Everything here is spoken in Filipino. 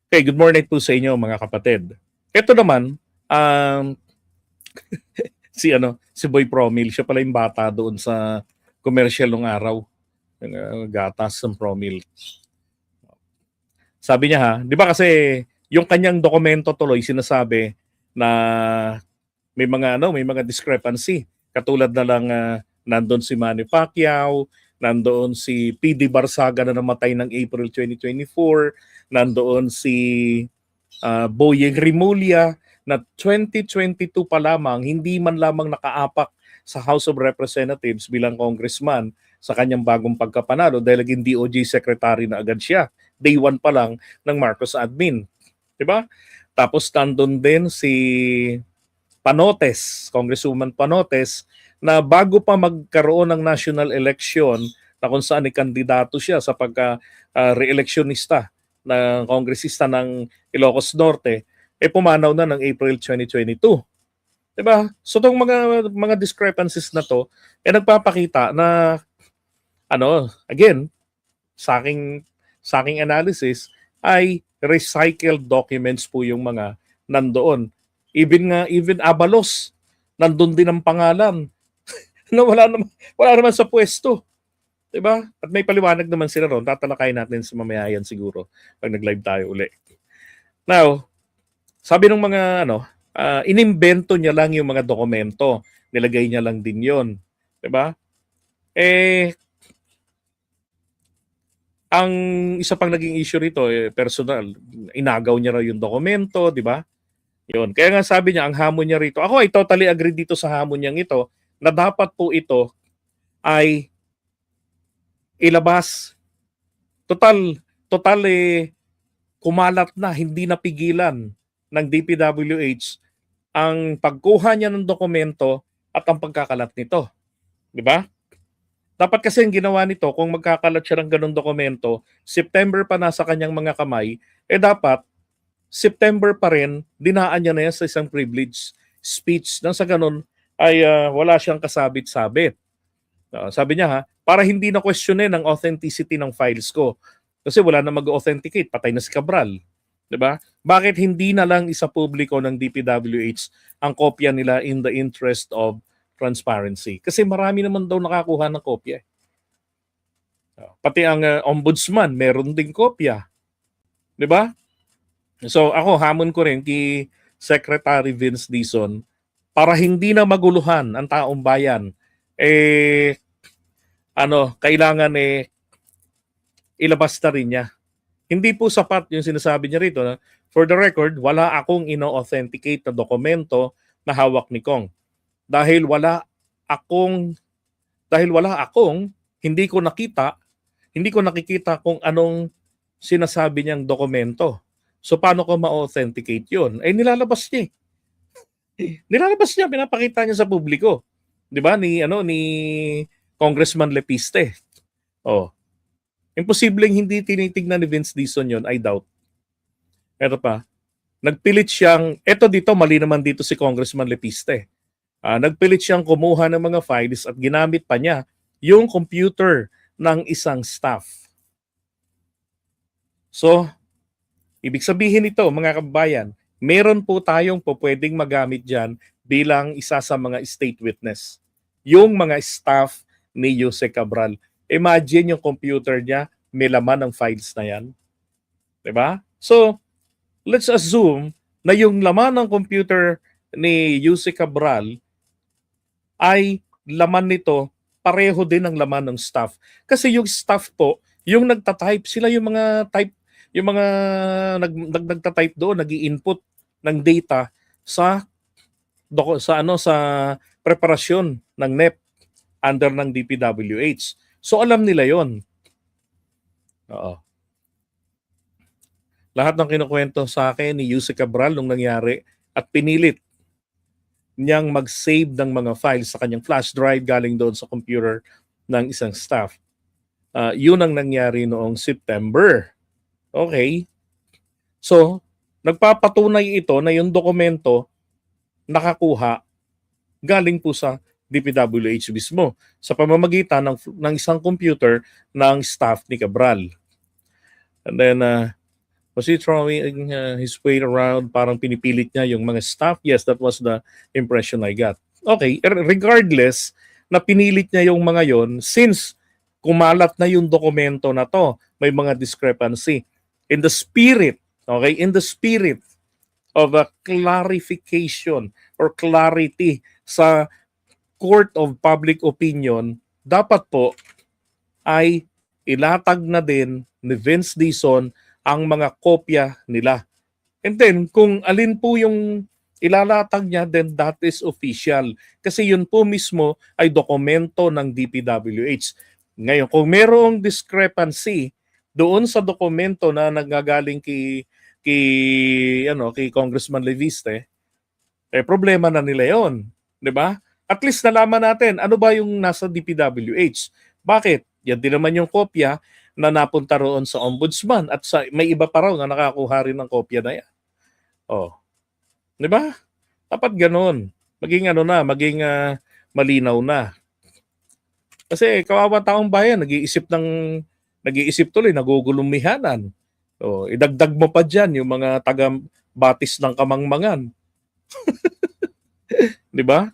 Okay, good morning po sa inyo mga kapatid. Ito naman, si Boy Promil, siya pala yung bata doon sa commercial nung araw, yung gatas ng Promil. Sabi niya 'di ba kasi yung kanyang dokumento tuloy sinasabi na may mga discrepancy. Katulad na lang nandoon si Manny Pacquiao, nandoon si PD Barsaga na namatay ng April 2024, nandoon si Boyeng Rimulya na 2022 pa lamang hindi man lamang nakaapak sa House of Representatives bilang congressman sa kanyang bagong pagkapanalo dahil naging DOJ secretary na agad siya. Day 1 pa lang ng Marcos admin. 'Di ba? Tapos nandun din si Panotes, Congresswoman Panotes, na bago pa magkaroon ng national election na kung saan kandidato siya sa pagka-re-electionista ng kongresista ng Ilocos Norte, pumanaw na ng April 2022. 'Di ba? So tong mga discrepancies na to nagpapakita na again, sa aking sa aking analysis ay recycled documents po yung mga nandoon. Even Abalos, nandun din ang pangalan na wala naman sa pwesto. 'Di ba? At may paliwanag naman sila ron. Tatalakayin natin sa mamaya yan siguro pag nag-live tayo uli. Now, sabi ng mga inimbento niya lang yung mga dokumento. Nilagay niya lang din 'yon. 'Di ba? Ang isa pang naging issue rito personal. Inagaw niya raw yung dokumento, 'di ba? 'Yun. Kaya nga sabi niya ang hamon niya rito. Ako ay totally agree dito sa hamon niyang ito na dapat po ito ay ilabas. Total kumalat na, hindi napigilan ng DPWH ang pagkuha niya ng dokumento at ang pagkakalat nito. 'Di ba? Dapat kasi ang ginawa nito, kung magkakalat siya ng ganong dokumento, September pa nasa kanyang mga kamay, dapat September pa rin, dinaan niya na yan sa isang privilege speech nang sa ganon ay wala siyang kasabit-sabit. Sabi niya para hindi na questionin ang authenticity ng files ko. Kasi wala na mag-authenticate, patay na si Cabral. 'Di ba? Bakit hindi na lang isa publiko ng DPWH ang kopya nila in the interest of transparency? Kasi marami naman daw nakakuha ng kopya. Pati ang ombudsman, meron ding kopya. 'Di ba? So ako, hamon ko rin kay Secretary Vince Dizon para hindi na maguluhan ang taong bayan. Kailangan ilabas na rin niya. Hindi po sapat yung sinasabi niya rito. For the record, wala akong ino-authenticate na dokumento na hawak ni Kong. Dahil wala akong hindi ko nakikita kung anong sinasabi niyang dokumento. So paano ko ma-authenticate 'yon? Nilalabas niya. Nilalabas niya, pinapakita niya sa publiko. 'Di ba? Ni Congressman Lepiste. Imposibleng hindi tinitignan ni Vince Dizon 'yon, I doubt. Pero pa, nagpilit siyang, dito mali naman dito si Congressman Lepiste. Nagpilit siyang kumuha ng mga files at ginamit pa niya yung computer ng isang staff. So, ibig sabihin ito, mga kababayan, meron po tayong pwedeng magamit dyan bilang isa sa mga state witness. Yung mga staff ni Jose Cabral. Imagine yung computer niya, may laman ng files na yan. Diba? So, let's assume na yung laman ng computer ni Jose Cabral ay laman nito, pareho din ang laman ng staff. Kasi yung staff po, yung nagta-type, sila yung mga nagta-type doon, nag-i-input ng data sa preparasyon ng NEP under ng DPWH. So alam nila 'yon. Lahat ng kinukwento sa akin ni Jose Cabral nung nangyari at pinilit niyang mag-save ng mga files sa kanyang flash drive galing doon sa computer ng isang staff. Yun ang nangyari noong September. Okay. So, nagpapatunay ito na yung dokumento nakakuha galing po sa DPWH mismo sa pamamagitan ng isang computer ng staff ni Cabral. And then, Was he throwing his weight around? Parang pinipilit niya yung mga staff? Yes, that was the impression I got. Okay, regardless na pinilit niya yung mga yon, since kumalat na yung dokumento na to, may mga discrepancy. In the spirit, okay, in the spirit of a clarification or clarity sa court of public opinion, dapat po ay ilatag na din ni Vince Dizon ang mga kopya nila. And then, kung alin po yung ilalatag niya, then that is official. Kasi yun po mismo ay dokumento ng DPWH. Ngayon, kung merong discrepancy doon sa dokumento na nagagaling kay Congressman Leviste, problema na nila yon, 'di ba? At least nalaman natin ano ba yung nasa DPWH. Bakit? Yan din naman yung kopya na napunta roon sa ombudsman at may iba pa raw na nakakuha rin ng kopya na yan. Oh, 'di ba? Dapat ganoon. Maging maging malinaw na. Kasi kawawa taong bayan, nag-iisip tuloy, nagugulumihanan. Oh, idagdag mo pa diyan yung mga taga Batis ng Kamangmangan. 'Di ba?